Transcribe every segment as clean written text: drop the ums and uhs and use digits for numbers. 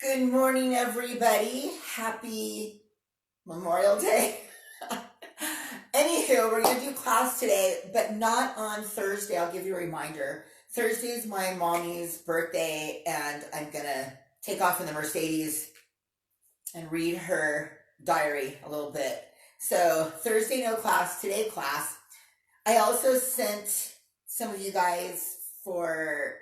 Good morning, everybody. Happy Memorial Day. Anywho, we're going to do class today, but not on Thursday. I'll give you a reminder. Thursday is my mommy's birthday, and I'm going to take off in the Mercedes and read her diary a little bit. So Thursday, no class. Today, class. I also sent some of you guys for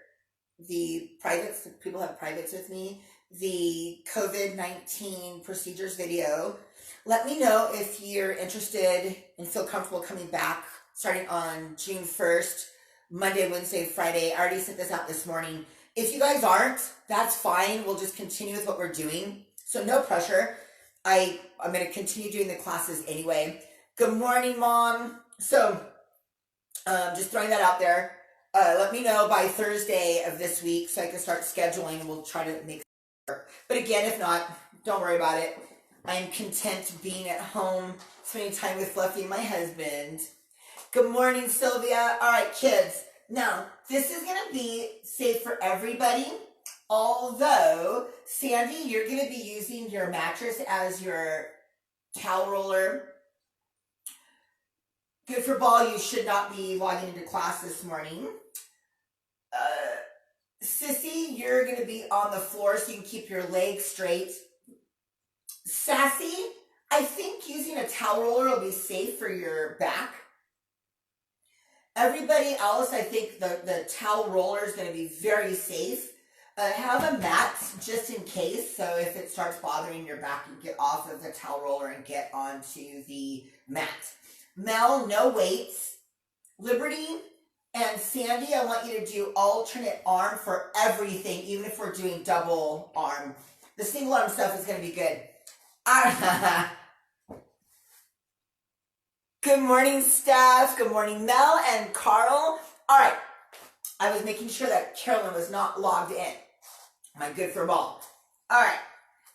the privates. People have privates with me. The COVID-19 procedures video. Let me know if you're interested and feel comfortable coming back starting on June 1st, Monday, Wednesday, Friday. I already sent this out this morning. If you guys aren't, that's fine. We'll just continue with what we're doing. So no pressure. I'm going to continue doing the classes anyway. Good morning, Mom. So just throwing that out there. Let me know by Thursday of this week so I can start scheduling. We'll try to make. But again, if not, don't worry about it. I'm content being at home, spending time with Fluffy and my husband. Good morning, Sylvia. All right, kids. Now, this is going to be safe for everybody. Although, Sandy, you're going to be using your mattress as your towel roller. Good for ball. You should not be logging into class this morning. Sissy, you're going to be on the floor so you can keep your legs straight. Sassy, I think using a towel roller will be safe for your back. Everybody else, I think the towel roller is going to be very safe. Have a mat just in case, so if it starts bothering your back, you get off of the towel roller and get onto the mat. Mel, no weights. Liberty and Sandy, I want you to do alternate arm for everything, even if we're doing double arm. The single arm stuff is going to be good. Good morning, Steph. Good morning, Mel and Carl. All right. I was making sure that Carolyn was not logged in. My good for ball. All right.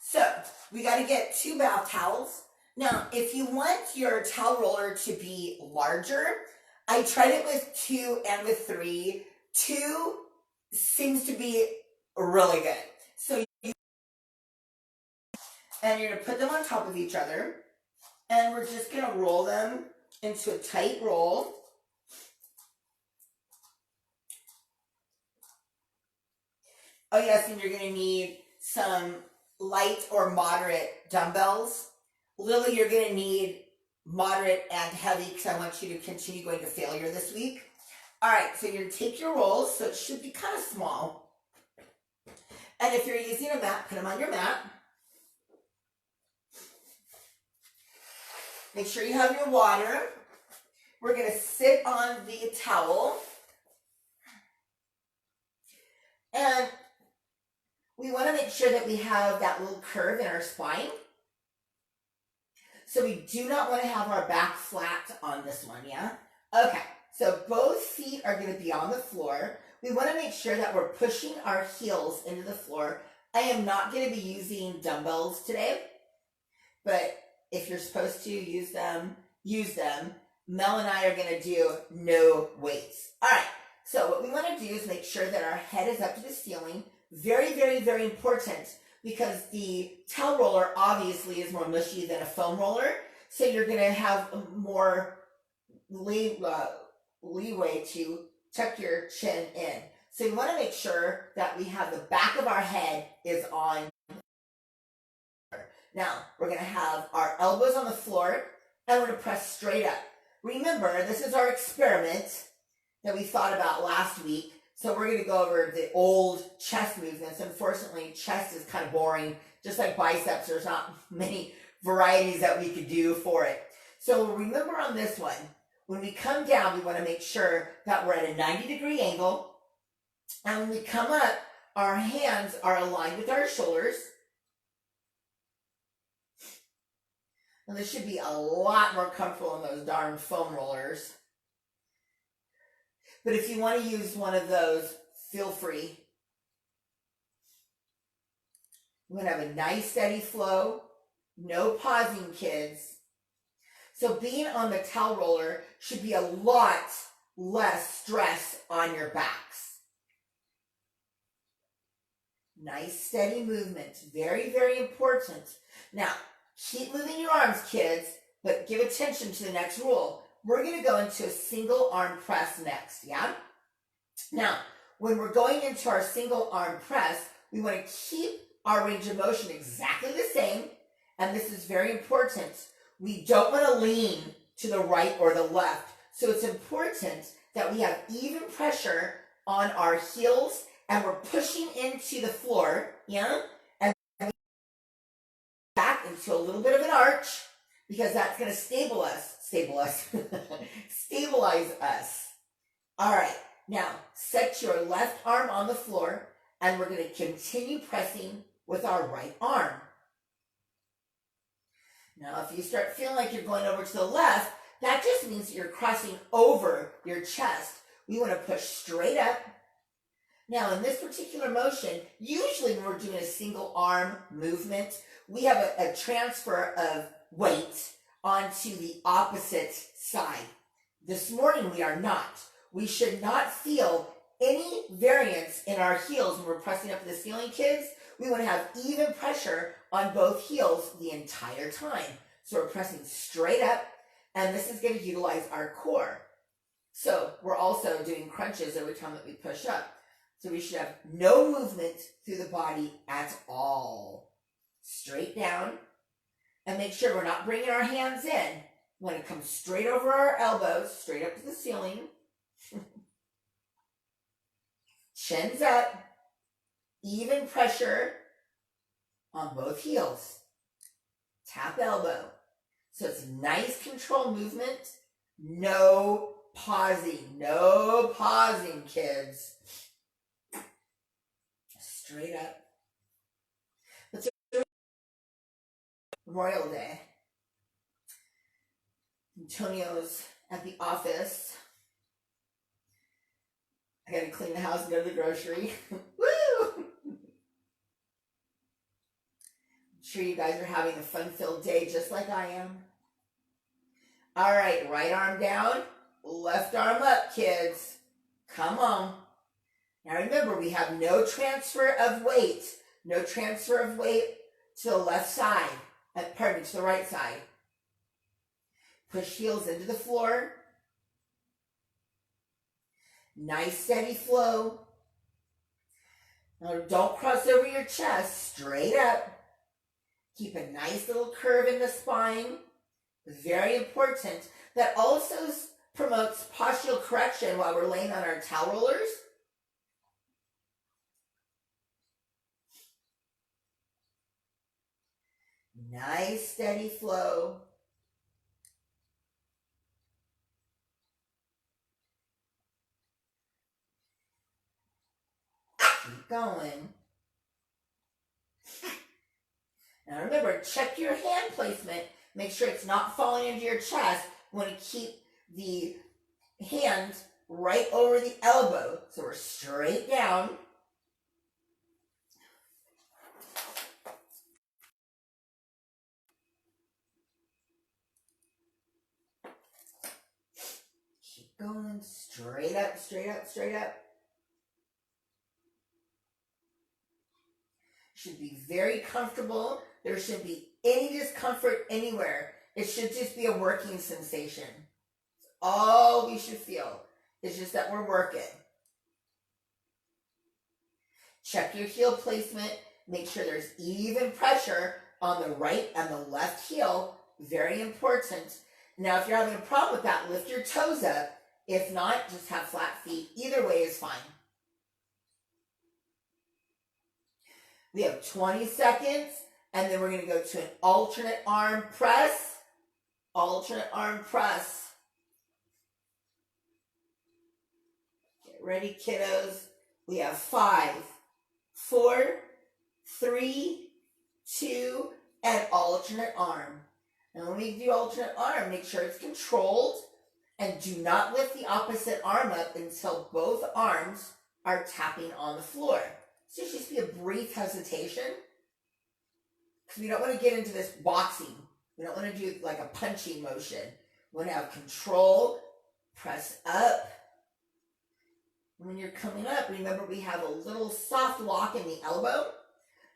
So we got to get 2 bath towels. Now, if you want your towel roller to be larger, I tried it with 2 and with 3. 2 seems to be really good. So and you're going to put them on top of each other. And we're just going to roll them into a tight roll. Oh yes, and you're going to need some light or moderate dumbbells. Lily, you're going to need moderate and heavy because I want you to continue going to failure this week. All right, so you're going to take your rolls, so it should be kind of small. And if you're using a mat, put them on your mat. Make sure you have your water. We're going to sit on the towel. And we want to make sure that we have that little curve in our spine. So we do not want to have our back flat on this one, yeah? Okay, so both feet are going to be on the floor. We want to make sure that we're pushing our heels into the floor. I am not going to be using dumbbells today, but if you're supposed to use them, use them. Mel and I are going to do no weights. All right, so what we want to do is make sure that our head is up to the ceiling. Very, very, very important. Because the towel roller obviously is more mushy than a foam roller. So you're going to have more leeway to tuck your chin in. So you want to make sure that we have the back of our head is on. Now, we're going to have our elbows on the floor and we're going to press straight up. Remember, this is our experiment that we thought about last week. So we're going to go over the old chest movements. Unfortunately, chest is kind of boring. Just like biceps, there's not many varieties that we could do for it. So remember on this one, when we come down, we want to make sure that we're at a 90-degree angle. And when we come up, our hands are aligned with our shoulders. And this should be a lot more comfortable in those darn foam rollers. But if you want to use one of those, feel free. We're going to have a nice steady flow. No pausing, kids. So being on the towel roller should be a lot less stress on your backs. Nice, steady movement. Very, very important. Now, keep moving your arms, kids, but give attention to the next rule. We're going to go into a single arm press next, yeah? Now, when we're going into our single arm press, we want to keep our range of motion exactly the same, and this is very important. We don't want to lean to the right or the left, so it's important that we have even pressure on our heels and we're pushing into the floor, yeah? And back into a little bit of an arch because that's going to stabilize us. All right, now set your left arm on the floor and we're going to continue pressing with our right arm. Now, if you start feeling like you're going over to the left, that just means that you're crossing over your chest. We want to push straight up. Now, in this particular motion, usually when we're doing a single arm movement, we have a transfer of weight onto the opposite side. This morning, we are not. We should not feel any variance in our heels when we're pressing up to the ceiling, kids. We want to have even pressure on both heels the entire time. So we're pressing straight up, and this is going to utilize our core. So we're also doing crunches every time that we push up. So we should have no movement through the body at all. Straight down, and make sure we're not bringing our hands in. We want to come straight over our elbows, straight up to the ceiling. Chins up, even pressure on both heels. Tap elbow. So it's nice control movement. No pausing. No pausing, kids. Straight up. Let's do Memorial Day. Antonio's at the office. I gotta clean the house and go to the grocery. Woo! I'm sure you guys are having a fun-filled day just like I am. All right, right arm down, left arm up, kids. Come on. Now remember, we have no transfer of weight. No transfer of weight to the left side. Pardon me, to the right side. Push heels into the floor. Nice steady flow. Now don't cross over your chest. Straight up. Keep a nice little curve in the spine. Very important. That also promotes postural correction while we're laying on our towel rollers. Nice steady flow. Keep going. Now remember, check your hand placement. Make sure it's not falling into your chest. You want to keep the hand right over the elbow. So we're straight down. Keep going. Straight up, straight up, straight up. Should be very comfortable. There shouldn't be any discomfort anywhere. It should just be a working sensation. It's all we should feel. It's just that we're working. Check your heel placement. Make sure there's even pressure on the right and the left heel. Very important. Now, if you're having a problem with that, lift your toes up. If not, just have flat feet. Either way is fine. We have 20 seconds, and then we're going to go to an alternate arm press. Alternate arm press. Get ready, kiddos. We have 5, 4, 3, 2, and alternate arm. And when we do alternate arm, make sure it's controlled, and do not lift the opposite arm up until both arms are tapping on the floor. So it should just be a brief hesitation, because we don't want to get into this boxing. We don't want to do like a punching motion. We want to have control, press up, When you're coming up, remember we have a little soft lock in the elbow.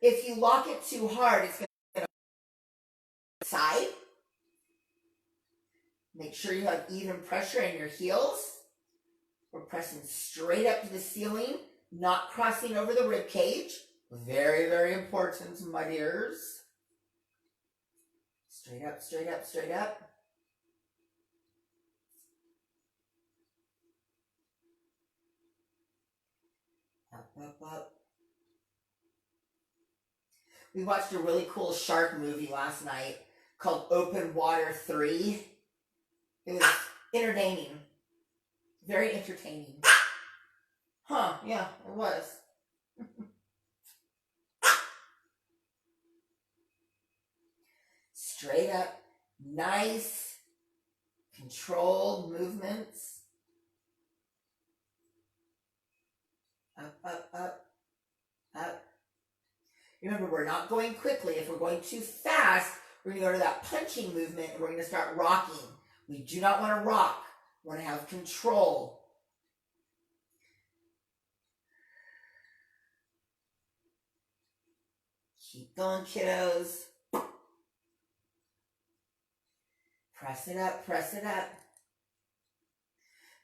If you lock it too hard, it's going to side. Make sure you have even pressure in your heels. We're pressing straight up to the ceiling, not crossing over the rib cage. Very, very important, my dears. Straight up, straight up, straight up. Up, up, up. We watched a really cool shark movie last night called Open Water 3. It was entertaining. Very entertaining. Huh, yeah, it was. Straight up, nice, controlled movements. Up, up, up, up. Remember, we're not going quickly. If we're going too fast, we're going to go to that punching movement and we're going to start rocking. We do not want to rock. We want to have control. Keep going, kiddos. Press it up, press it up.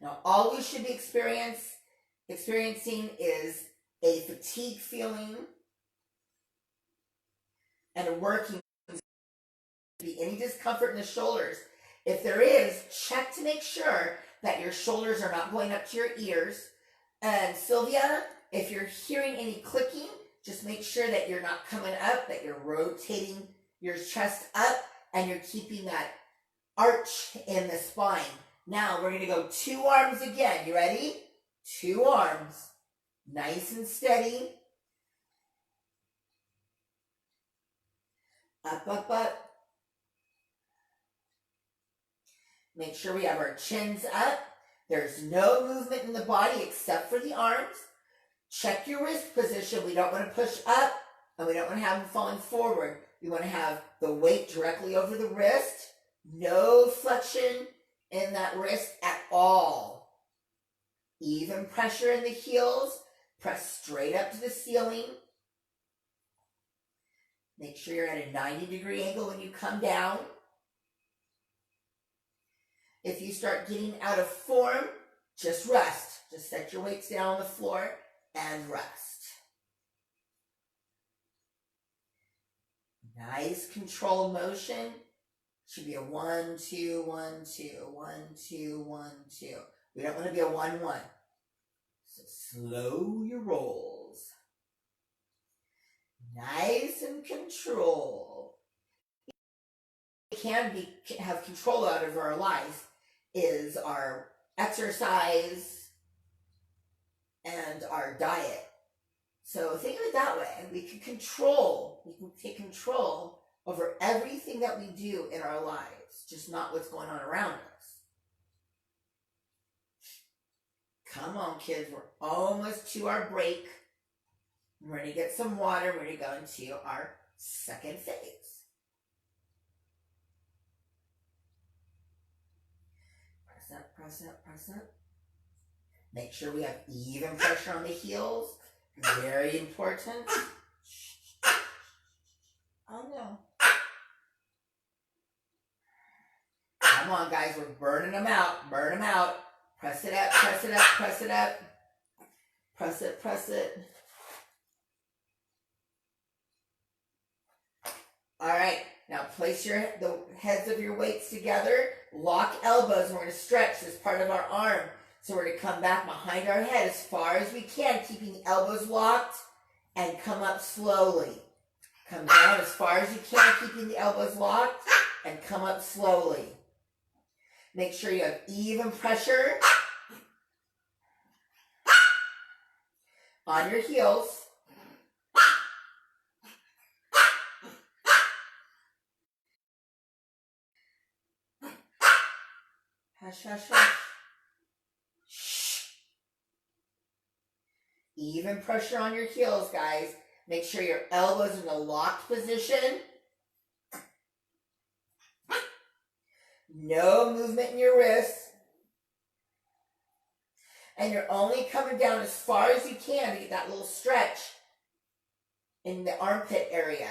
Now, all we should be experiencing is a fatigue feeling and a working. Be any discomfort in the shoulders. If there is, check to make sure that your shoulders are not going up to your ears. And Sylvia, if you're hearing any clicking, just make sure that you're not coming up, that you're rotating your chest up and you're keeping that arch in the spine. Now we're going to go 2 arms again. You ready? 2 arms. Nice and steady. Up, up, up. Make sure we have our chins up. There's no movement in the body except for the arms. Check your wrist position. We don't want to push up and we don't want to have them falling forward. We want to have the weight directly over the wrist. No flexion in that wrist at all. Even pressure in the heels. Press straight up to the ceiling. Make sure you're at a 90-degree angle when you come down. If you start getting out of form, just rest. Just set your weights down on the floor and rest. Nice controlled motion. Should be a 1, 2, 1, 2, 1, 2, 1, 2. We don't want to be a 1, 1. So slow your rolls. Nice and control. We can have control out of our life is our exercise and our diet. So think of it that way. We can take control over everything that we do in our lives, just not what's going on around us. Come on, kids, we're almost to our break. We're going to get some water. We're going to go into our second phase. Press up, press up, press up. Make sure we have even pressure on the heels. Very important. Oh no. Come on, guys, we're burning them out. Burn them out. Press it up, press it up, press it up. Press it, press it. All right, now place the heads of your weights together. Lock elbows. We're going to stretch this part of our arm. So we're going to come back behind our head as far as we can, keeping the elbows locked, and come up slowly. Come down as far as you can, keeping the elbows locked, and come up slowly. Make sure you have even pressure on your heels. Hush, hush, hush. Shh. Even pressure on your heels, guys. Make sure your elbows in a locked position. No movement in your wrists. And you're only coming down as far as you can to get that little stretch in the armpit area.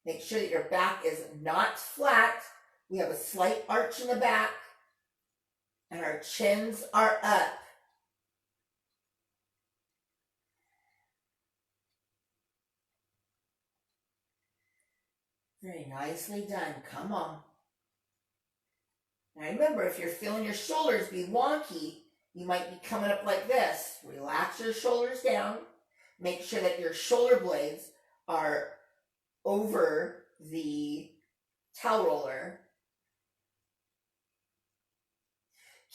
Make sure that your back is not flat. We have a slight arch in the back, and our chins are up. Very nicely done. Come on. Now remember, if you're feeling your shoulders be wonky, you might be coming up like this. Relax your shoulders down. Make sure that your shoulder blades are over the towel roller.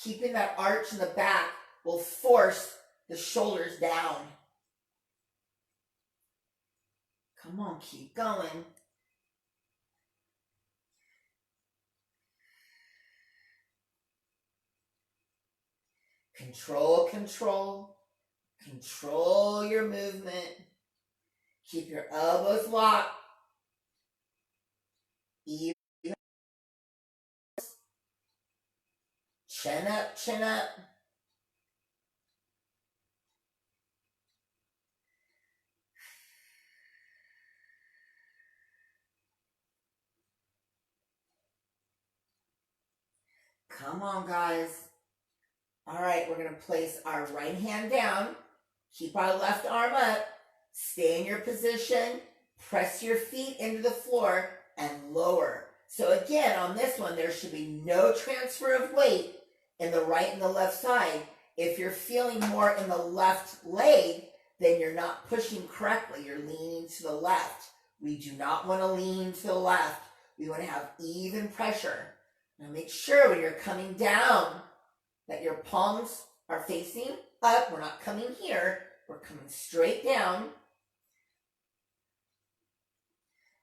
Keeping that arch in the back will force the shoulders down. Come on, keep going. Control, control. Control your movement. Keep your elbows locked. Even. Chin up, chin up. Come on, guys. All right, we're going to place our right hand down. Keep our left arm up. Stay in your position. Press your feet into the floor and lower. So again, on this one, there should be no transfer of weight in the right and the left side. If you're feeling more in the left leg, then you're not pushing correctly. You're leaning to the left. We do not want to lean to the left. We want to have even pressure. Now make sure when you're coming down that your palms are facing up. We're not coming here. We're coming straight down.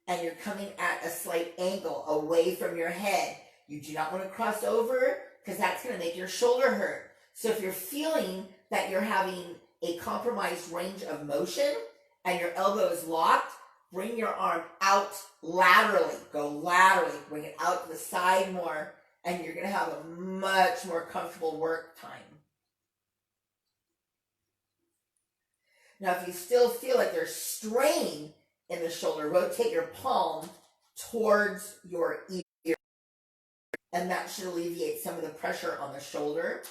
And you're coming at a slight angle away from your head. You do not want to cross over because that's going to make your shoulder hurt. So if you're feeling that you're having a compromised range of motion and your elbow is locked, bring your arm out laterally. Go laterally. Bring it out to the side more, and you're going to have a much more comfortable work time. Now, if you still feel like there's strain in the shoulder, rotate your palm towards your ear, and that should alleviate some of the pressure on the shoulder.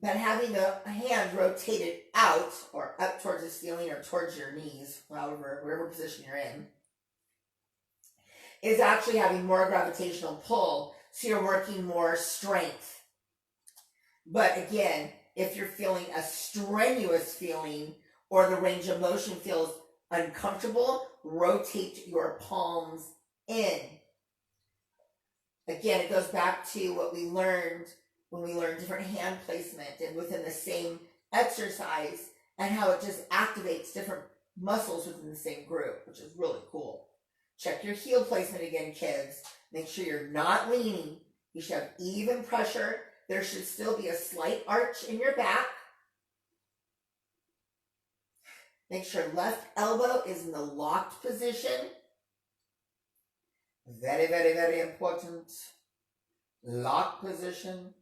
But having the hand rotated out or up towards the ceiling or towards your knees, wherever position you're in, is actually having more gravitational pull, so you're working more strength. But again, if you're feeling a strenuous feeling or the range of motion feels uncomfortable, rotate your palms in. Again, it goes back to what we learned when we learned different hand placement and within the same exercise, and how it just activates different muscles within the same group, which is really cool. Check your heel placement again, kids. Make sure you're not leaning. You should have even pressure. There should still be a slight arch in your back. Make sure left elbow is in the locked position. Very, very, very important. Locked position.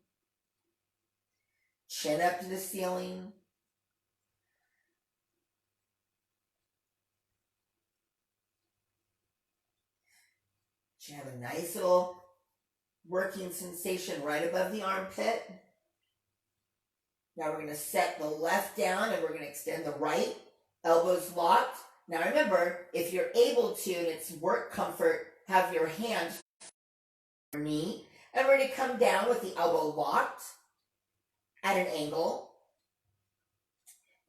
Chin up to the ceiling. You have a nice little working sensation right above the armpit. Now we're going to set the left down and we're going to extend the right. Elbows locked. Now remember, if you're able to, and it's work comfort, have your hand on your knee. And we're going to come down with the elbow locked at an angle.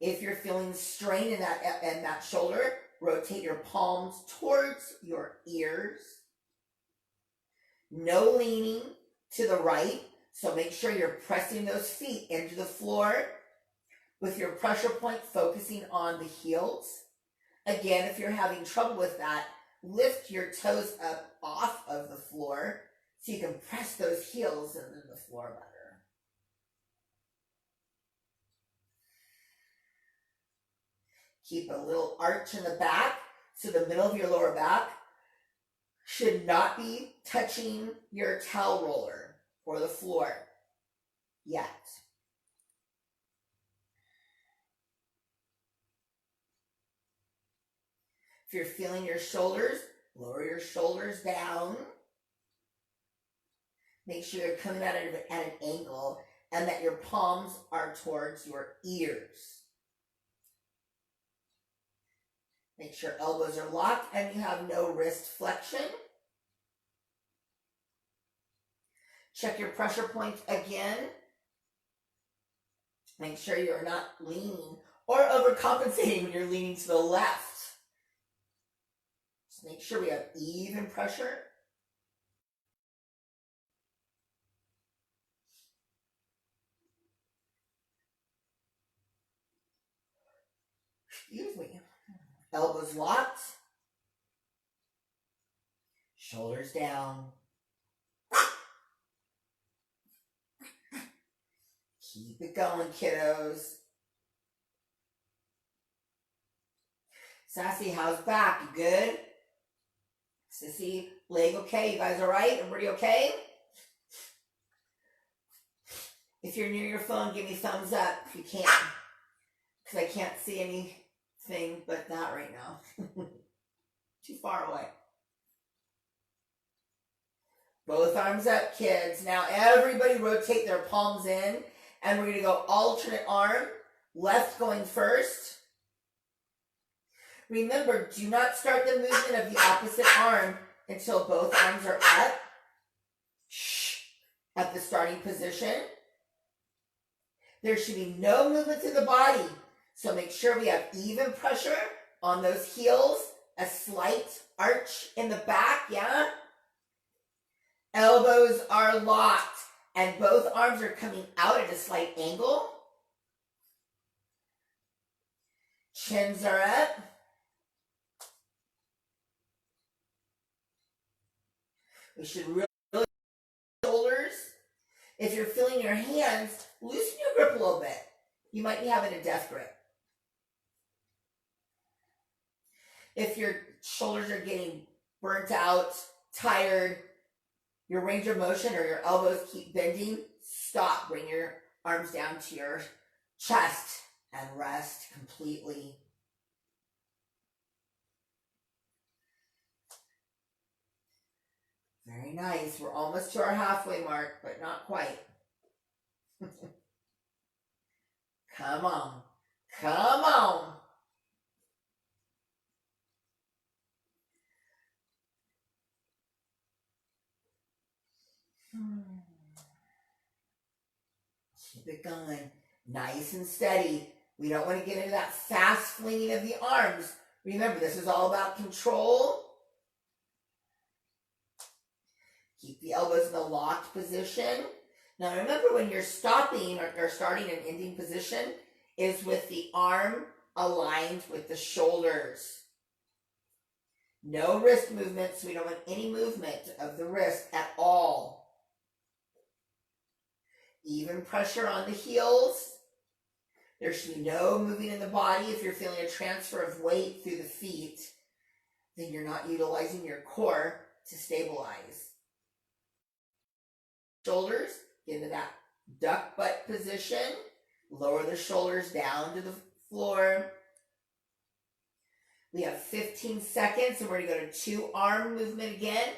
If you're feeling strain in that shoulder, rotate your palms towards your ears. No leaning to the right, so make sure you're pressing those feet into the floor with your pressure point focusing on the heels. Again, if you're having trouble with that, lift your toes up off of the floor so you can press those heels into the floor better. Keep a little arch in the back, so the middle of your lower back should not be touching your towel roller or the floor yet. If you're feeling your shoulders, lower your shoulders down. Make sure you're coming at it at an angle and that your palms are towards your ears. Make sure elbows are locked and you have no wrist flexion. Check your pressure points again. Make sure you're not leaning or overcompensating when you're leaning to the left. Just make sure we have even pressure. Excuse me. Elbows locked. Shoulders down. Keep it going, kiddos. Sassy, how's back? You good? Sissy, leg okay? You guys all right? Everybody okay? If you're near your phone, give me thumbs up if you can. Because I can't see anything but that right now. Too far away. Both arms up, kids. Now everybody rotate their palms in. And we're going to go alternate arm. Left going first. Remember, do not start the movement of the opposite arm until both arms are up. At the starting position. There should be no movement through the body. So make sure we have even pressure on those heels. A slight arch in the back, yeah? Elbows are locked. And both arms are coming out at a slight angle. Chins are up. We should really shoulders. If you're feeling your hands, loosen your grip a little bit. You might be having a death grip. If your shoulders are getting burnt out, tired, your range of motion or your elbows keep bending, stop. Bring your arms down to your chest and rest completely. Very nice. We're almost to our halfway mark, but not quite. Come on. Come on. Keep it going. Nice and steady. We don't want to get into that fast flinging of the arms. Remember, this is all about control. Keep the elbows in the locked position. Now remember, when you're stopping or starting an ending position is with the arm aligned with the shoulders. No wrist movements. We don't want any movement of the wrist at all. Even pressure on the heels. There should be no moving in the body. If you're feeling a transfer of weight through the feet, then you're not utilizing your core to stabilize. Shoulders, get into that duck butt position. Lower the shoulders down to the floor. We have 15 seconds, and we're going to go to 2-arm movement again.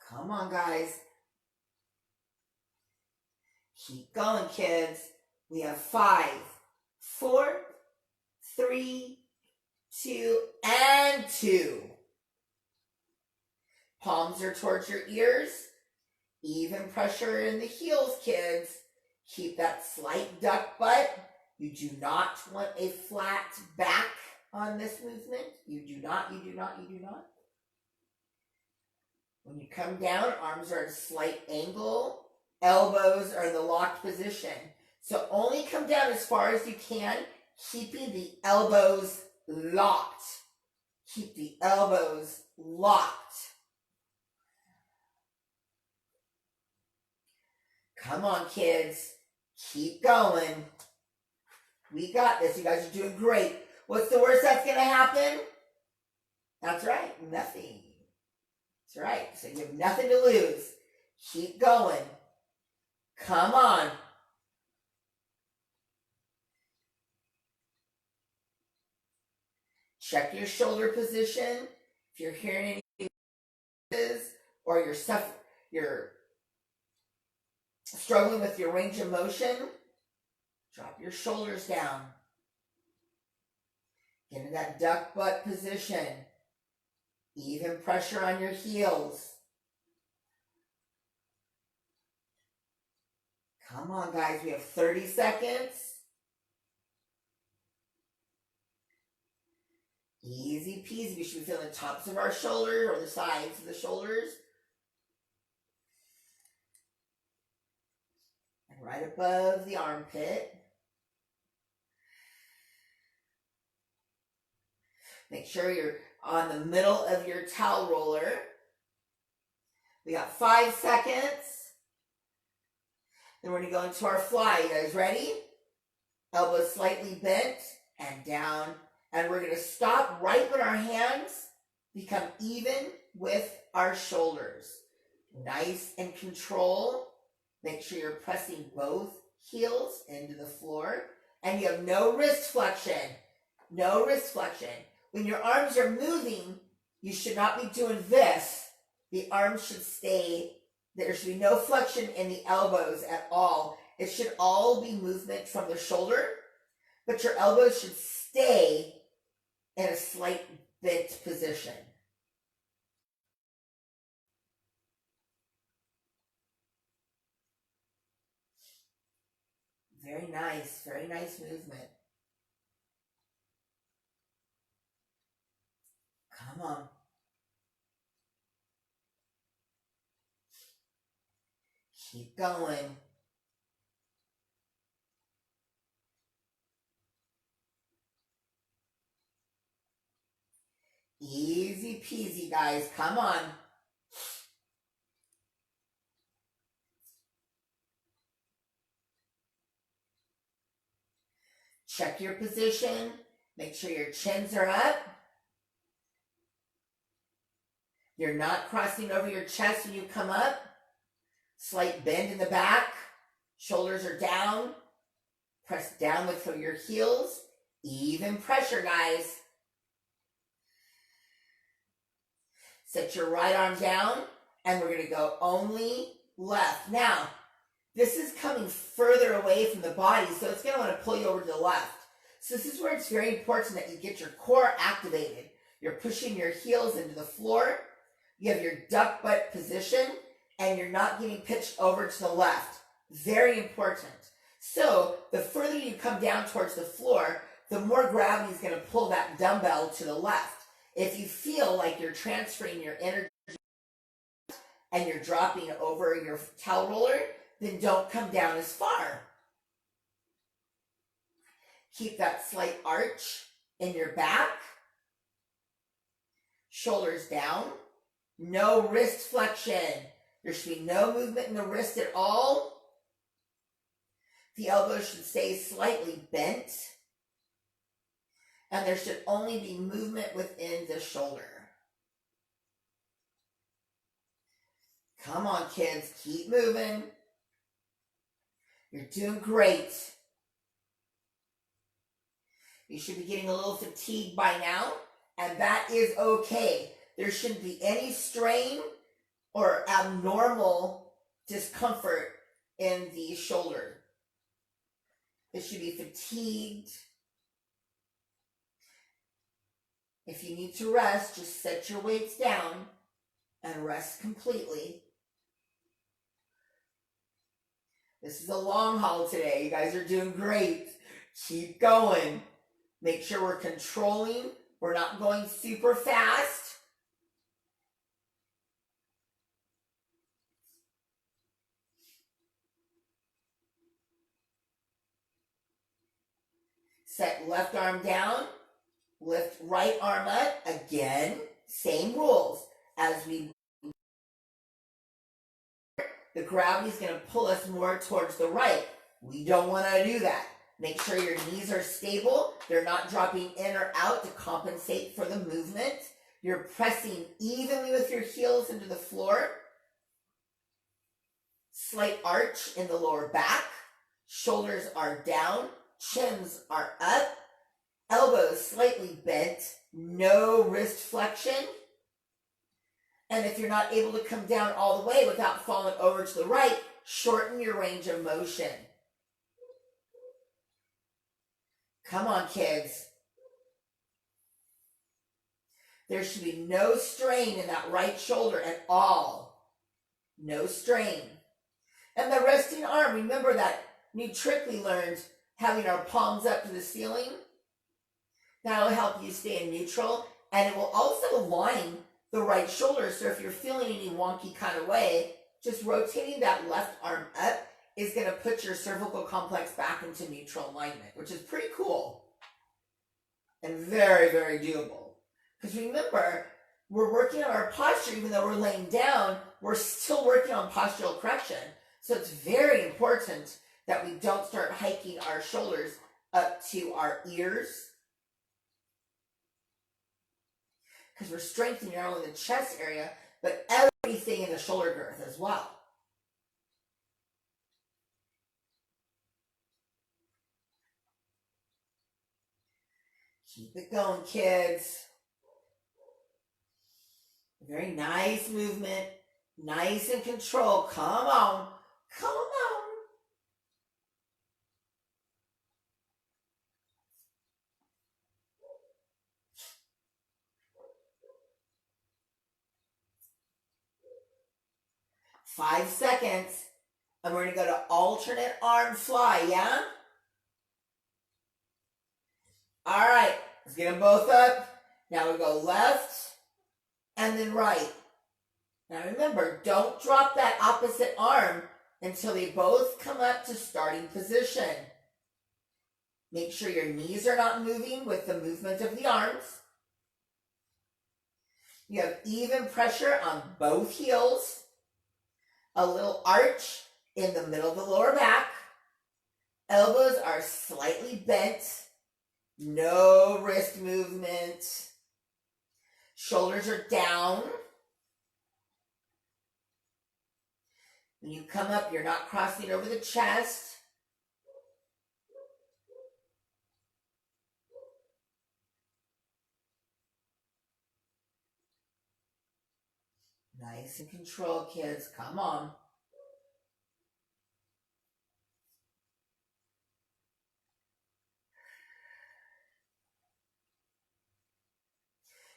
Come on, guys. Keep going, kids. We have 5, 4, 3, 2, and 2. Palms are towards your ears. Even pressure in the heels, kids. Keep that slight duck butt. You do not want a flat back on this movement. You do not, you do not, you do not. When you come down, arms are at a slight angle. Elbows are in the locked position. So only come down as far as you can, keeping the elbows locked. Keep the elbows locked. Come on, kids. Keep going. We got this. You guys are doing great. What's the worst that's going to happen? That's right. Nothing. That's right. So you have nothing to lose. Keep going. Come on. Check your shoulder position. If you're hearing any or you're struggling with your range of motion, drop your shoulders down. Get into that duck butt position. Even pressure on your heels. Come on, guys. We have 30 seconds. Easy peasy. We should be feeling the tops of our shoulders or the sides of the shoulders. And right above the armpit. Make sure you're on the middle of your towel roller. We got 5 seconds. Then we're going to go into our fly. You guys ready? Elbows slightly bent and down. And we're going to stop right when our hands become even with our shoulders. Nice and control. Make sure you're pressing both heels into the floor. And you have no wrist flexion. No wrist flexion. When your arms are moving, you should not be doing this. The arms should stay. There should be no flexion in the elbows at all. It should all be movement from the shoulder, but your elbows should stay in a slight bent position. Very nice movement. Come on. Keep going. Easy peasy, guys. Come on. Check your position. Make sure your chins are up. You're not crossing over your chest when you come up. Slight bend in the back. Shoulders are down. Press down with your heels. Even pressure, guys. Set your right arm down, and we're going to go only left. Now, this is coming further away from the body, so it's going to want to pull you over to the left. So this is where it's very important that you get your core activated. You're pushing your heels into the floor. You have your duck butt position, and you're not getting pitched over to the left. Very important. So the further you come down towards the floor, the more gravity is going to pull that dumbbell to the left. If you feel like you're transferring your energy and you're dropping over your towel roller, then don't come down as far. Keep that slight arch in your back. Shoulders down. No wrist flexion. There should be no movement in the wrist at all. The elbows should stay slightly bent. And there should only be movement within the shoulder. Come on, kids. Keep moving. You're doing great. You should be getting a little fatigued by now, and that is okay. There shouldn't be any strain or abnormal discomfort in the shoulder. It should be fatigued. If you need to rest, just set your weights down and rest completely. This is a long haul today. You guys are doing great. Keep going. Make sure we're controlling. We're not going super fast. Set left arm down. Lift right arm up. Again, same rules. As we, the gravity is going to pull us more towards the right. We don't want to do that. Make sure your knees are stable. They're not dropping in or out to compensate for the movement. You're pressing evenly with your heels into the floor. Slight arch in the lower back. Shoulders are down. Chins are up. Elbows slightly bent, no wrist flexion. And if you're not able to come down all the way without falling over to the right, shorten your range of motion. Come on, kids. There should be no strain in that right shoulder at all. No strain. And the resting arm, remember that new trick we learned, having our palms up to the ceiling? That'll help you stay in neutral, and it will also align the right shoulder. So if you're feeling any wonky kind of way, just rotating that left arm up is going to put your cervical complex back into neutral alignment, which is pretty cool and very, very doable. Because remember, we're working on our posture. Even though we're laying down, we're still working on postural correction. So it's very important that we don't start hiking our shoulders up to our ears, because we're strengthening not only the chest area, but everything in the shoulder girth as well. Keep it going, kids. Very nice movement, nice and control. Come on, come on. Five seconds, and we're going to go to alternate arm fly, yeah? All right, let's get them both up. Now we go left and then right. Now remember, don't drop that opposite arm until they both come up to starting position. Make sure your knees are not moving with the movement of the arms. You have even pressure on both heels. A little arch in the middle of the lower back. Elbows are slightly bent. No wrist movement. Shoulders are down. When you come up, you're not crossing over the chest. Nice and controlled, kids. Come on.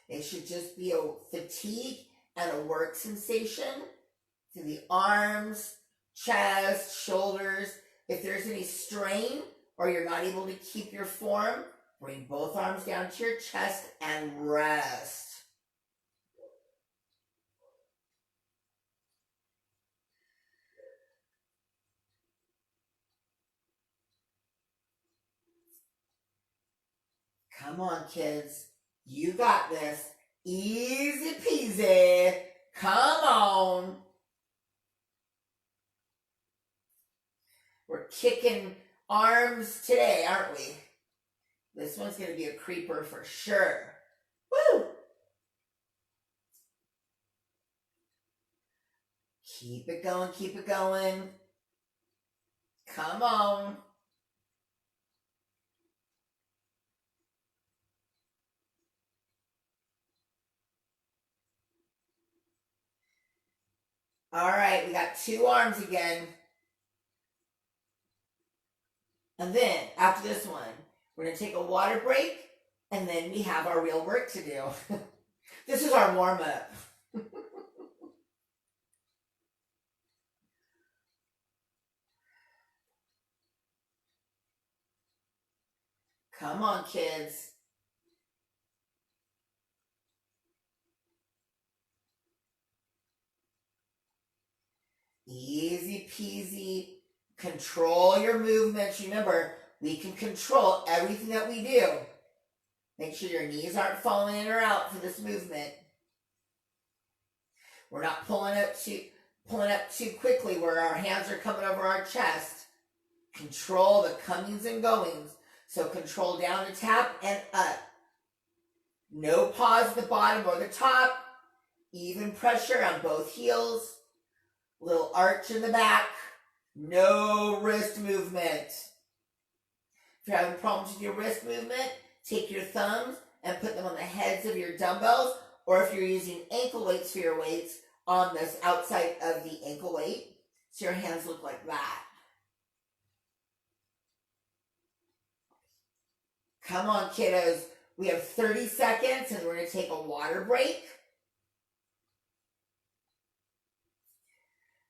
It should just be a fatigue and a work sensation to the arms, chest, shoulders. If there's any strain or you're not able to keep your form, bring both arms down to your chest and rest. Come on, kids. You got this. Easy peasy. Come on. We're kicking arms today, aren't we? This one's going to be a creeper for sure. Woo! Keep it going, keep it going. Come on. All right, we got two arms again. And then, after this one, we're going to take a water break, and then we have our real work to do. This is our warm-up. Come on, kids. Easy peasy. Control your movements. Remember, we can control everything that we do. Make sure your knees aren't falling in or out for this movement. We're not pulling up too quickly where our hands are coming over our chest. Control the comings and goings. So control down to tap and up. No pause at the bottom or the top. Even pressure on both heels. Little arch in the back. No wrist movement. If you're having problems with your wrist movement, take your thumbs and put them on the heads of your dumbbells, or if you're using ankle weights for your weights, on this outside of the ankle weight. So your hands look like that. Come on, kiddos. We have 30 seconds and we're going to take a water break.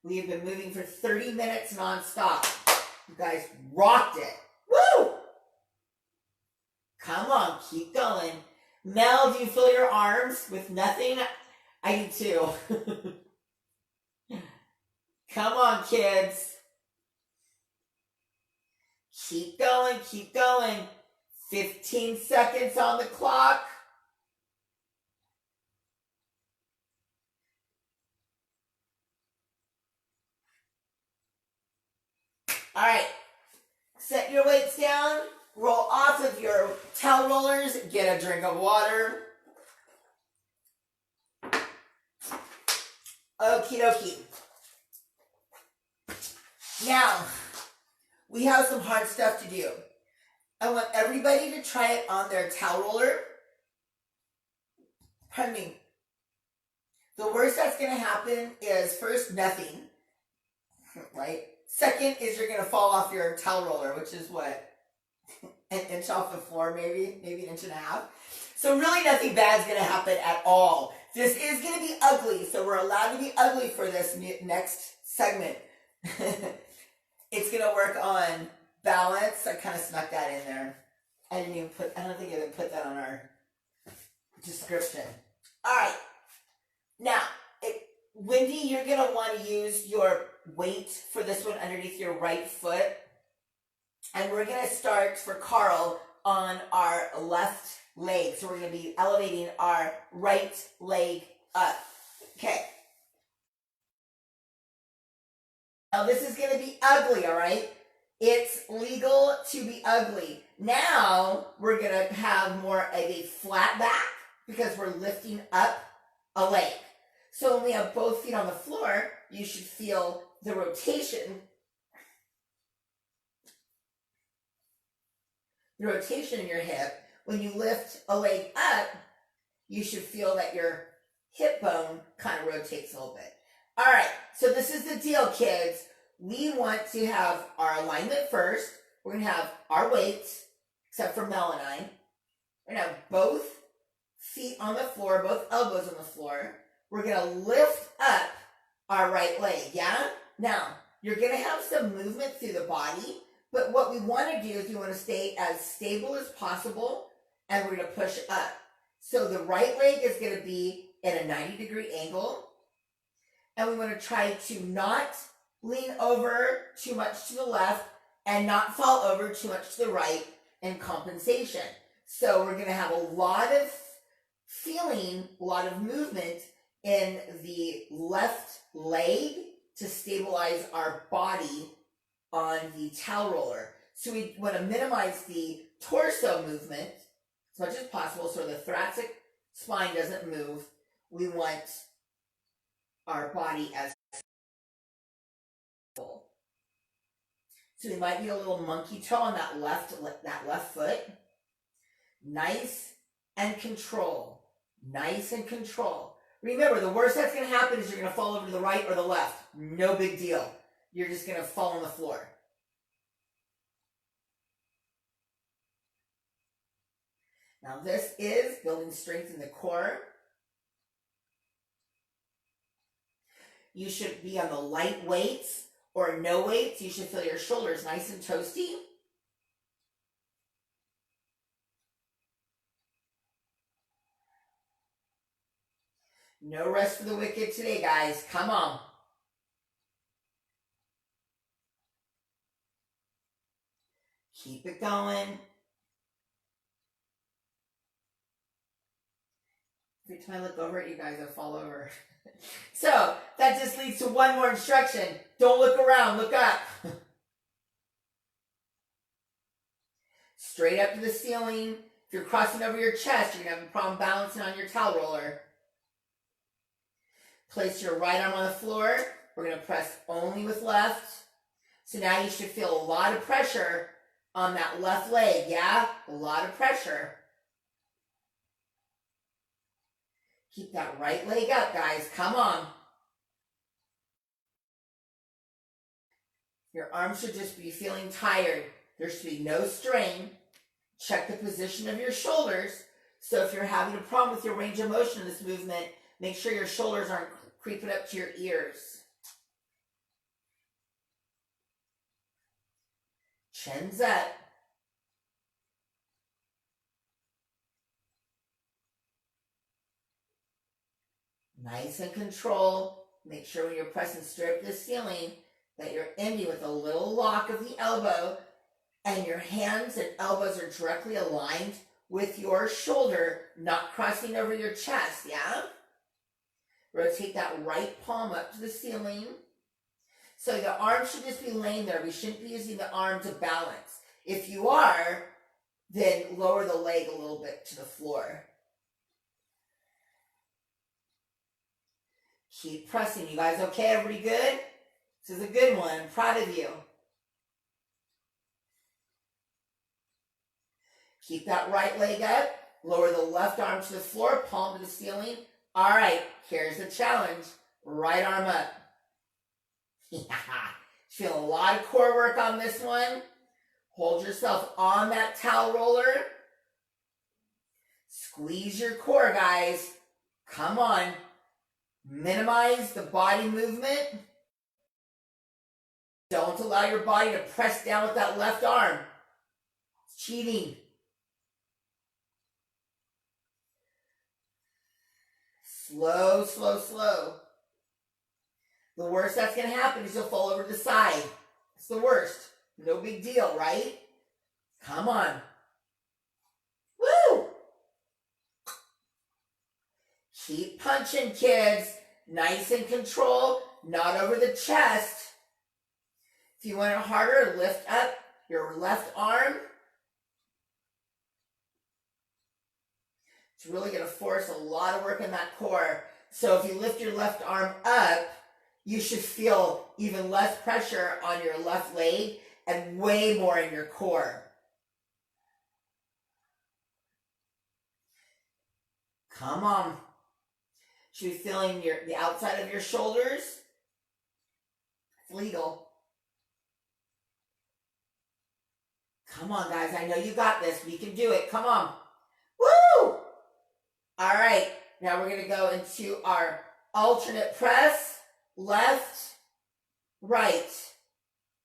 We have been moving for 30 minutes nonstop. You guys rocked it. Woo! Come on, keep going. Mel, do you feel your arms with nothing? I do too. Come on, kids. Keep going, keep going. 15 seconds on the clock. All right, set your weights down, roll off of your towel rollers, get a drink of water. Okie dokie. Now, we have some hard stuff to do. I want everybody to try it on their towel roller. Pardon me. The worst that's going to happen is, first, nothing, right? Second is you're going to fall off your towel roller, which is what? An inch off the floor, maybe an inch and a half. So really nothing bad is going to happen at all. This is going to be ugly, so we're allowed to be ugly for this next segment. It's going to work on balance. I kind of snuck that in there. I don't think I even put that on our description. All right. Now, Wendy, you're going to want to use your weight for this one underneath your right foot. And we're going to start for Carl on our left leg. So we're going to be elevating our right leg up. Okay. Now this is going to be ugly, all right? It's legal to be ugly. Now we're going to have more of a flat back because we're lifting up a leg. So when we have both feet on the floor, you should feel the rotation. The rotation in your hip. When you lift a leg up, you should feel that your hip bone kind of rotates a little bit. All right, so this is the deal, kids. We want to have our alignment first. We're going to have our weights, except for Mel and I. We're going to have both feet on the floor, both elbows on the floor. We're going to lift up our right leg, yeah? Now, you're going to have some movement through the body, but what we want to do is we want to stay as stable as possible, and we're going to push up. So the right leg is going to be at a 90-degree angle, and we want to try to not lean over too much to the left and not fall over too much to the right in compensation. So we're going to have a lot of feeling, a lot of movement in the left leg to stabilize our body on the towel roller. So we want to minimize the torso movement as much as possible so the thoracic spine doesn't move. We want our body as full. So we might need a little monkey toe on that left foot. Nice and control. Nice and control. Remember, the worst that's going to happen is you're going to fall over to the right or the left. No big deal. You're just going to fall on the floor. Now this is building strength in the core. You should be on the light weights or no weights. You should feel your shoulders nice and toasty. No rest for the wicked today, guys. Come on. Keep it going. Every time I look over at you guys, I fall over. So, that just leads to one more instruction. Don't look around, look up. Straight up to the ceiling. If you're crossing over your chest, you're going to have a problem balancing on your towel roller. Place your right arm on the floor. We're going to press only with left. So now you should feel a lot of pressure on that left leg, yeah? A lot of pressure. Keep that right leg up, guys. Come on. Your arms should just be feeling tired. There should be no strain. Check the position of your shoulders. So if you're having a problem with your range of motion in this movement, make sure your shoulders aren't creeping up to your ears. Chin's up. Nice and control. Make sure when you're pressing straight up to the ceiling that you're ending with a little lock of the elbow and your hands and elbows are directly aligned with your shoulder, not crossing over your chest, yeah? Rotate that right palm up to the ceiling. So the arm should just be laying there. We shouldn't be using the arm to balance. If you are, then lower the leg a little bit to the floor. Keep pressing. You guys okay? Everybody good? This is a good one. I'm proud of you. Keep that right leg up. Lower the left arm to the floor, palm to the ceiling. All right, here's the challenge. Right arm up. Yeah. Feel a lot of core work on this one. Hold yourself on that towel roller. Squeeze your core, guys. Come on. Minimize the body movement. Don't allow your body to press down with that left arm. It's cheating. Slow, slow, slow. The worst that's going to happen is you'll fall over to the side. It's the worst. No big deal, right? Come on. Woo! Keep punching, kids. Nice and control, not over the chest. If you want it harder, lift up your left arm. It's really going to force a lot of work in that core. So if you lift your left arm up, you should feel even less pressure on your left leg and way more in your core. Come on. Should be feeling the outside of your shoulders. It's legal. Come on, guys. I know you got this. We can do it. Come on. Woo! All right. Now we're going to go into our alternate press. Left, right,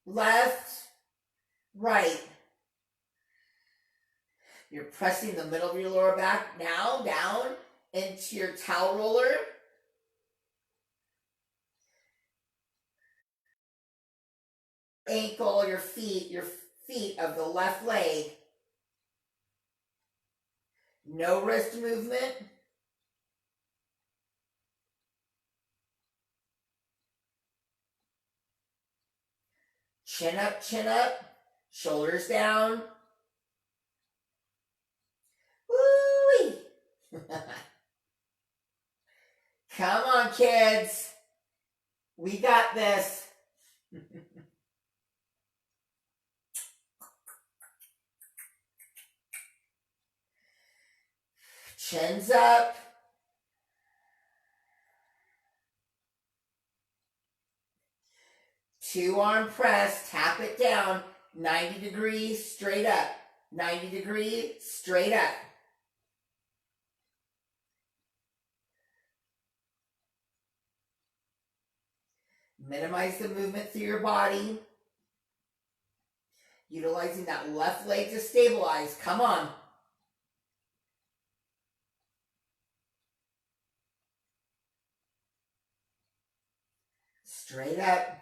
left, right. You're pressing the middle of your lower back now down into your towel roller. Ankle, your feet of the left leg. No wrist movement. Chin up, shoulders down. Woo-wee. Come on, kids. We got this. Chins up. Two arm press, tap it down, 90 degrees straight up, 90 degrees straight up. Minimize the movement through your body. Utilizing that left leg to stabilize. Come on. Straight up.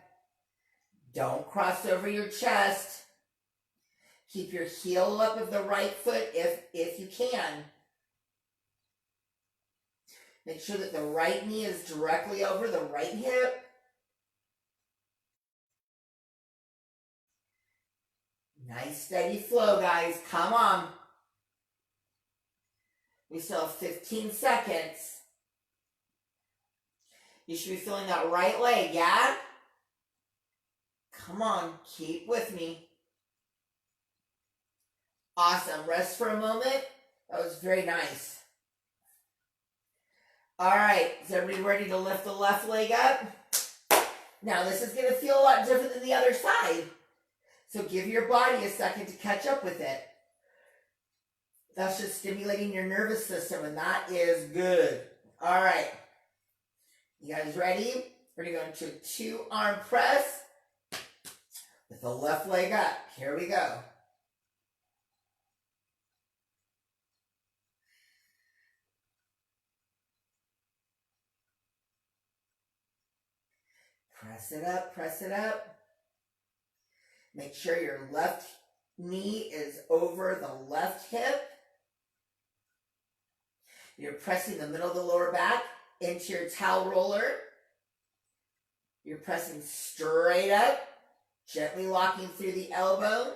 Don't cross over your chest. Keep your heel up of the right foot if you can. Make sure that the right knee is directly over the right hip. Nice steady flow, guys. Come on. We still have 15 seconds. You should be feeling that right leg, yeah? Come on, keep with me. Awesome. Rest for a moment. That was very nice. All right, is everybody ready to lift the left leg up? Now this is going to feel a lot different than the other side. So give your body a second to catch up with it. That's just stimulating your nervous system, and that is good. All right. You guys ready? We're going to go into a 2-arm press with the left leg up. Here we go. Press it up, press it up. Make sure your left knee is over the left hip. You're pressing the middle of the lower back into your towel roller. You're pressing straight up, gently locking through the elbow.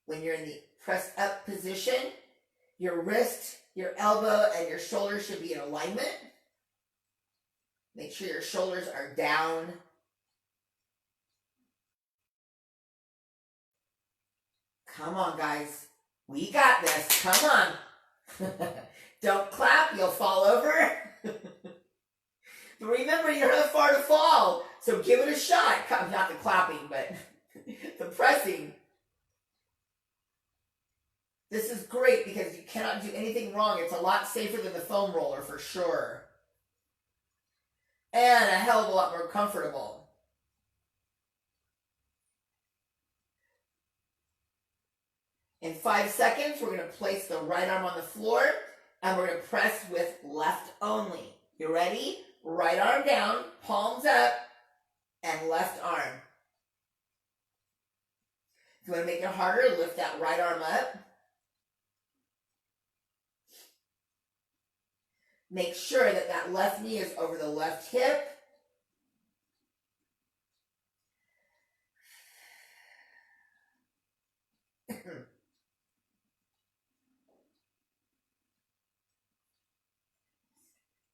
When you're in the pressed up position, your wrist, your elbow, and your shoulder should be in alignment. Make sure your shoulders are down. Come on, guys. We got this. Come on. Don't clap. You'll fall over. But remember, you're not far to fall. So give it a shot. Not the clapping, but the pressing. This is great because you cannot do anything wrong. It's a lot safer than the foam roller for sure. And a hell of a lot more comfortable. In 5 seconds, we're going to place the right arm on the floor and we're going to press with left only. You ready? Right arm down, palms up, and left arm. If you want to make it harder, lift that right arm up. Make sure that that left knee is over the left hip.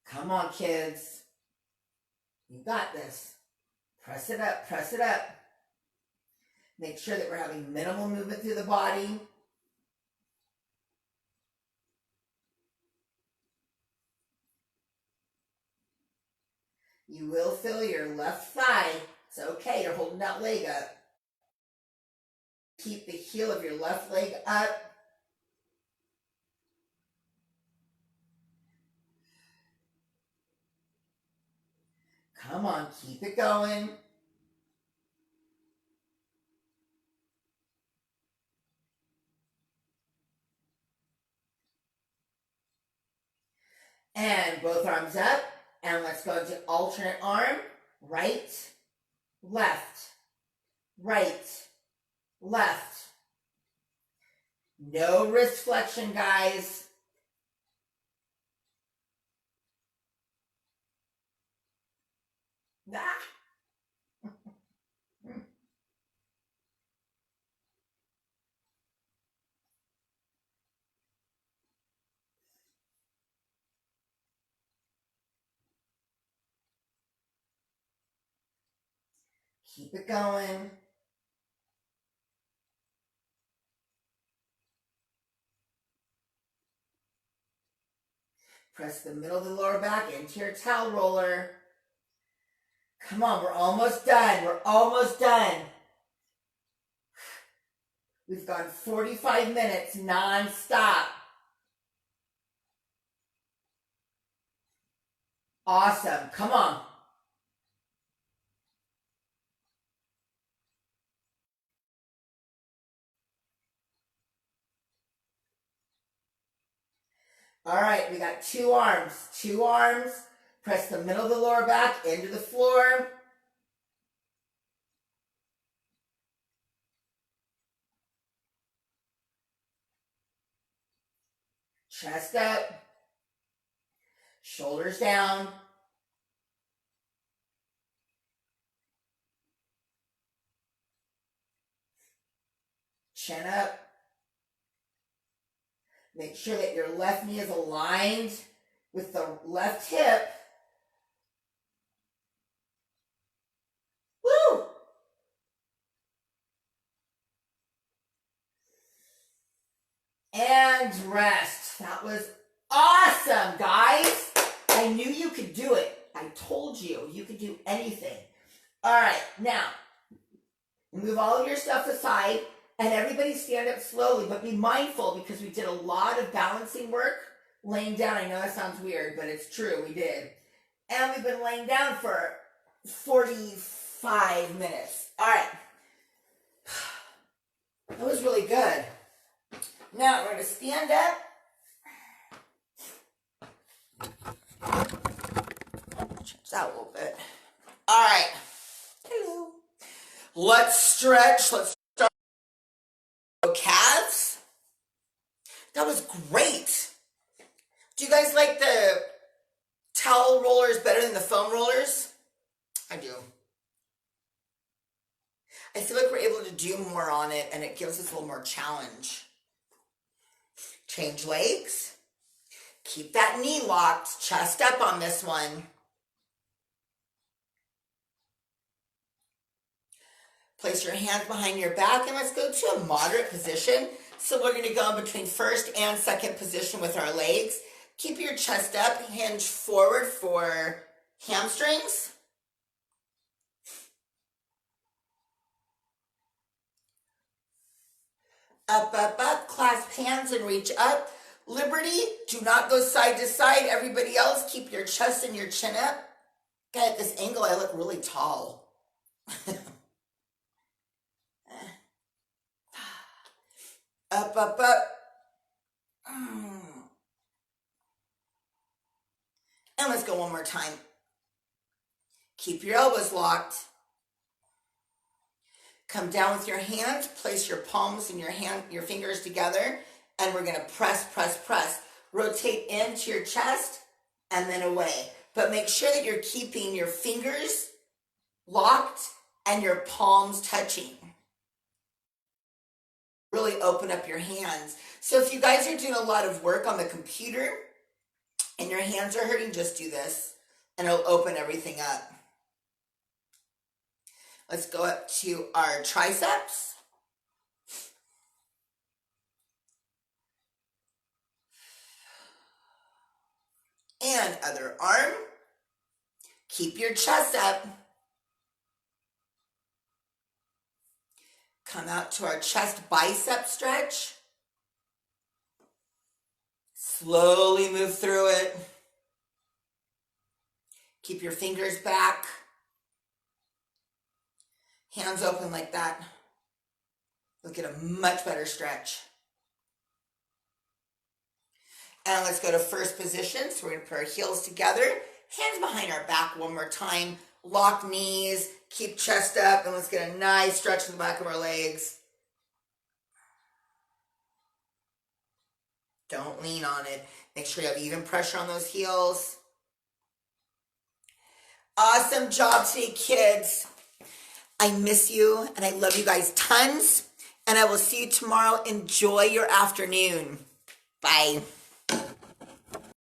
Come on, kids. You got this. Press it up, press it up. Make sure that we're having minimal movement through the body. You will feel your left thigh. It's okay, you're holding that leg up. Keep the heel of your left leg up. Come on, keep it going. And both arms up. And let's go into alternate arm. Right, left, right, left. No wrist flexion, guys. Ah. Keep it going. Press the middle of the lower back into your towel roller. Come on, we're almost done. We're almost done. We've gone 45 minutes non-stop. Awesome. Come on. All right, we got 2 arms. 2 arms. Press the middle of the lower back into the floor. Chest up. Shoulders down. Chin up. Make sure that your left knee is aligned with the left hip. Woo! And rest. That was awesome, guys. I I knew you could do it. I told you, you could do anything. All right, now, move all of your stuff aside, and everybody stand up slowly, but be mindful because we did a lot of balancing work laying down. I know that sounds weird, but it's true, we did. And we've been laying down for 45 minutes. All right. That was really good. Now we're going to stand up. Change that a little bit. All right. Hello. Let's stretch. Let's start calves. That was great. Do you guys like the towel rollers better than the foam rollers? I do. I feel like we're able to do more on it, and it gives us a little more challenge. Change legs. Keep that knee locked. Chest up on this one. Place your hands behind your back, and let's go to a moderate position. So we're going to go in between first and second position with our legs. Keep your chest up, hinge forward for hamstrings. Up, up, up, clasp hands and reach up. Liberty, do not go side to side. Everybody else, keep your chest and your chin up. God, at this angle, I look really tall. Up, up, up. And let's go one more time. Keep your elbows locked. Come down with your hands, place your palms and your fingers together, and we're going to press, press, press. Rotate into your chest and then away. But make sure that you're keeping your fingers locked and your palms touching. Really open up your hands. So if you guys are doing a lot of work on the computer and your hands are hurting, just do this and it'll open everything up. Let's go up to our triceps. And other arm. Keep your chest up. Come out to our chest bicep stretch. Slowly move through it. Keep your fingers back. Hands open like that. You'll get a much better stretch. And let's go to first position. So we're going to put our heels together. Hands behind our back one more time. Lock knees. Keep chest up. And let's get a nice stretch in the back of our legs. Don't lean on it. Make sure you have even pressure on those heels. Awesome job today, kids. I miss you and I love you guys tons. And I will see you tomorrow. Enjoy your afternoon. Bye.